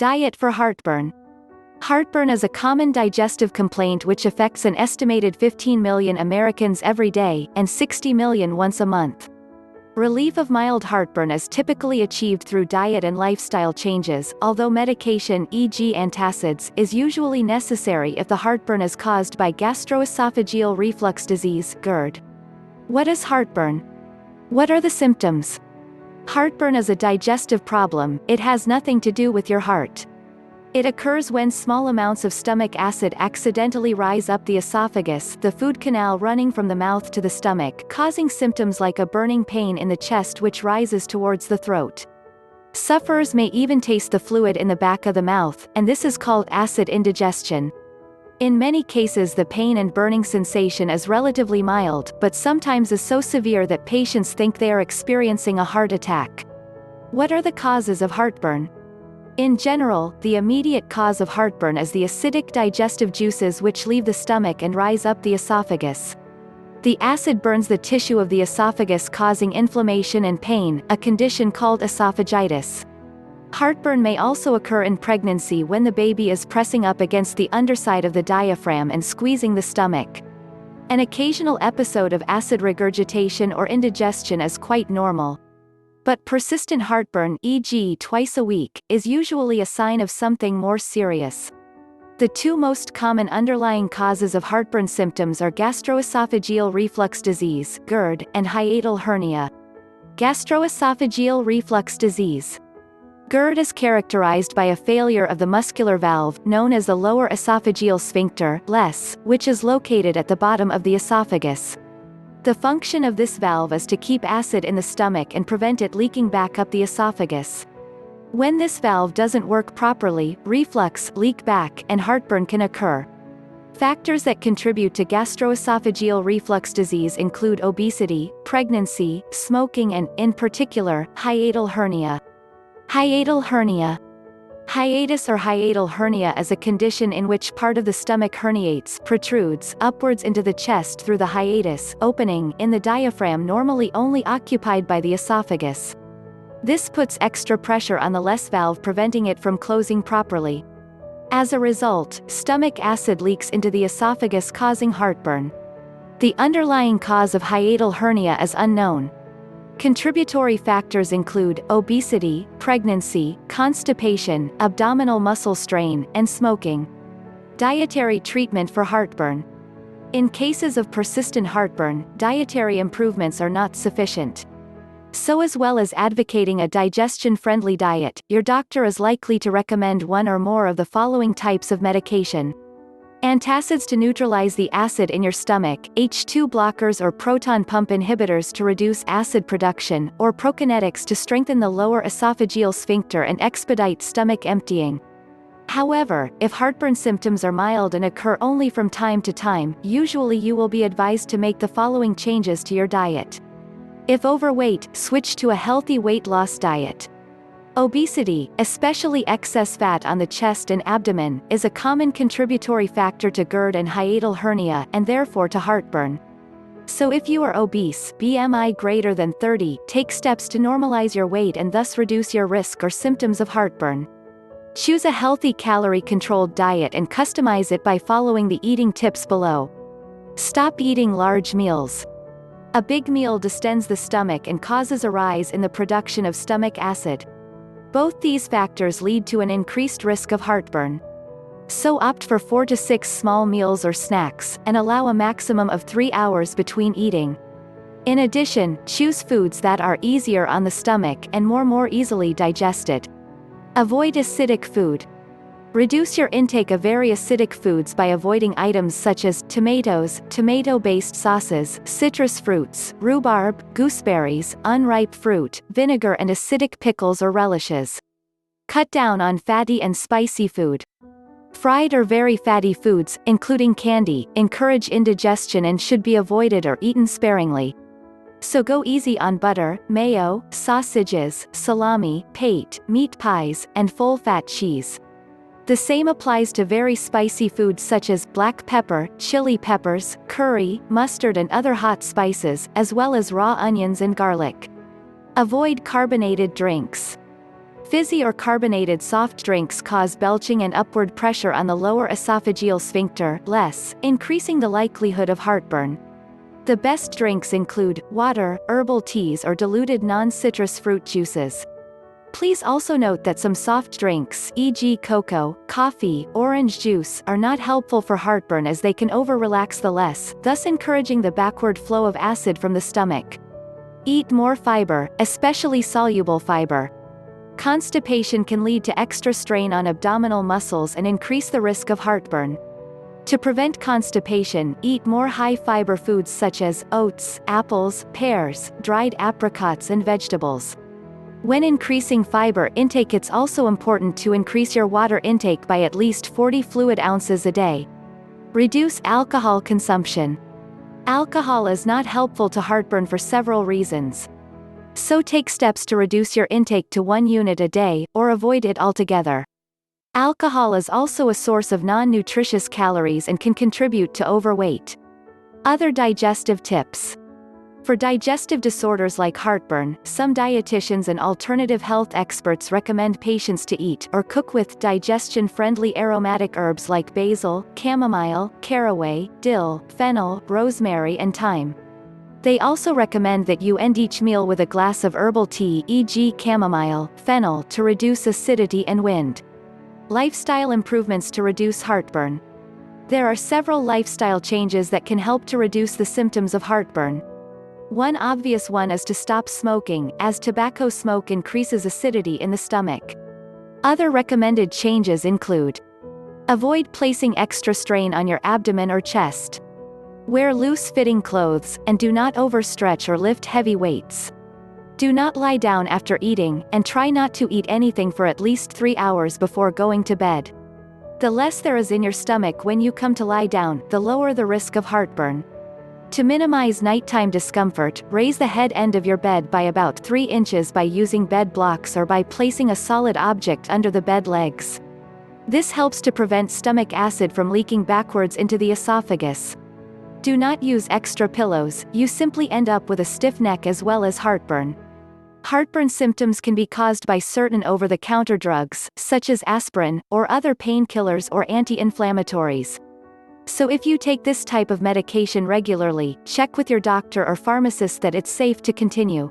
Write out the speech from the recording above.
Diet for heartburn. Heartburn is a common digestive complaint which affects an estimated 15 million Americans every day, and 60 million once a month. Relief of mild heartburn is typically achieved through diet and lifestyle changes, although medication, e.g. antacids, is usually necessary if the heartburn is caused by gastroesophageal reflux disease (GERD). What is heartburn? What are the symptoms? Heartburn is a digestive problem. It has nothing to do with your heart. It occurs when small amounts of stomach acid accidentally rise up the esophagus, the food canal running from the mouth to the stomach, causing symptoms like a burning pain in the chest which rises towards the throat. Sufferers may even taste the fluid in the back of the mouth, and this is called acid indigestion. In many cases the pain and burning sensation is relatively mild, but sometimes is so severe that patients think they are experiencing a heart attack. What are the causes of heartburn? In general, the immediate cause of heartburn is the acidic digestive juices which leave the stomach and rise up the esophagus. The acid burns the tissue of the esophagus causing inflammation and pain, a condition called esophagitis. Heartburn may also occur in pregnancy when the baby is pressing up against the underside of the diaphragm and squeezing the stomach. An occasional episode of acid regurgitation or indigestion is quite normal. But persistent heartburn, e.g. twice a week, is usually a sign of something more serious. The two most common underlying causes of heartburn symptoms are gastroesophageal reflux disease (GERD) and hiatal hernia. Gastroesophageal reflux disease. GERD is characterized by a failure of the muscular valve, known as the lower esophageal sphincter (LES), which is located at the bottom of the esophagus. The function of this valve is to keep acid in the stomach and prevent it leaking back up the esophagus. When this valve doesn't work properly, reflux, leak back, and heartburn can occur. Factors that contribute to gastroesophageal reflux disease include obesity, pregnancy, smoking and, in particular, hiatal hernia. Hiatal hernia. Hiatus or hiatal hernia is a condition in which part of the stomach herniates, protrudes, upwards into the chest through the hiatus opening in the diaphragm normally only occupied by the esophagus. This puts extra pressure on the LES valve preventing it from closing properly. As a result, stomach acid leaks into the esophagus causing heartburn. The underlying cause of hiatal hernia is unknown. Contributory factors include obesity, pregnancy, constipation, abdominal muscle strain, and smoking. Dietary treatment for heartburn. In cases of persistent heartburn, dietary improvements are not sufficient. So as well as advocating a digestion-friendly diet, your doctor is likely to recommend one or more of the following types of medication. Antacids to neutralize the acid in your stomach, H2 blockers or proton pump inhibitors to reduce acid production, or prokinetics to strengthen the lower esophageal sphincter and expedite stomach emptying. However, if heartburn symptoms are mild and occur only from time to time, usually you will be advised to make the following changes to your diet. If overweight, switch to a healthy weight loss diet. Obesity, especially excess fat on the chest and abdomen, is a common contributory factor to GERD and hiatal hernia and therefore to heartburn. So if you are obese, BMI greater than 30, take steps to normalize your weight and thus reduce your risk or symptoms of heartburn. Choose a healthy calorie-controlled diet and customize it by following the eating tips below. Stop eating large meals. A big meal distends the stomach and causes a rise in the production of stomach acid. Both these factors lead to an increased risk of heartburn. So opt for 4 to 6 small meals or snacks, and allow a maximum of 3 hours between eating. In addition, choose foods that are easier on the stomach and more easily digested. Avoid acidic food. Reduce your intake of very acidic foods by avoiding items such as tomatoes, tomato-based sauces, citrus fruits, rhubarb, gooseberries, unripe fruit, vinegar and acidic pickles or relishes. Cut down on fatty and spicy food. Fried or very fatty foods, including candy, encourage indigestion and should be avoided or eaten sparingly. So go easy on butter, mayo, sausages, salami, pate, meat pies, and full-fat cheese. The same applies to very spicy foods such as black pepper, chili peppers, curry, mustard and other hot spices, as well as raw onions and garlic. Avoid carbonated drinks. Fizzy or carbonated soft drinks cause belching and upward pressure on the lower esophageal sphincter, increasing the likelihood of heartburn. The best drinks include water, herbal teas or diluted non-citrus fruit juices. Please also note that some soft drinks, e.g. cocoa, coffee, orange juice, are not helpful for heartburn as they can over-relax the thus encouraging the backward flow of acid from the stomach. Eat more fiber, especially soluble fiber. Constipation can lead to extra strain on abdominal muscles and increase the risk of heartburn. To prevent constipation, eat more high-fiber foods such as oats, apples, pears, dried apricots and vegetables. When increasing fiber intake, it's also important to increase your water intake by at least 40 fluid ounces a day. Reduce alcohol consumption. Alcohol is not helpful to heartburn for several reasons. So take steps to reduce your intake to 1 unit a day, or avoid it altogether. Alcohol is also a source of non-nutritious calories and can contribute to overweight. Other digestive tips. For digestive disorders like heartburn, some dietitians and alternative health experts recommend patients to eat or cook with digestion-friendly aromatic herbs like basil, chamomile, caraway, dill, fennel, rosemary and thyme. They also recommend that you end each meal with a glass of herbal tea, e.g. chamomile, fennel, to reduce acidity and wind. Lifestyle improvements to reduce heartburn. There are several lifestyle changes that can help to reduce the symptoms of heartburn. One obvious one is to stop smoking, as tobacco smoke increases acidity in the stomach. Other recommended changes include: avoid placing extra strain on your abdomen or chest. Wear loose-fitting clothes, and do not overstretch or lift heavy weights. Do not lie down after eating, and try not to eat anything for at least 3 hours before going to bed. The less there is in your stomach when you come to lie down, the lower the risk of heartburn. To minimize nighttime discomfort, raise the head end of your bed by about 3 inches by using bed blocks or by placing a solid object under the bed legs. This helps to prevent stomach acid from leaking backwards into the esophagus. Do not use extra pillows, you simply end up with a stiff neck as well as heartburn. Heartburn symptoms can be caused by certain over-the-counter drugs, such as aspirin, or other painkillers or anti-inflammatories. So if you take this type of medication regularly, check with your doctor or pharmacist that it's safe to continue.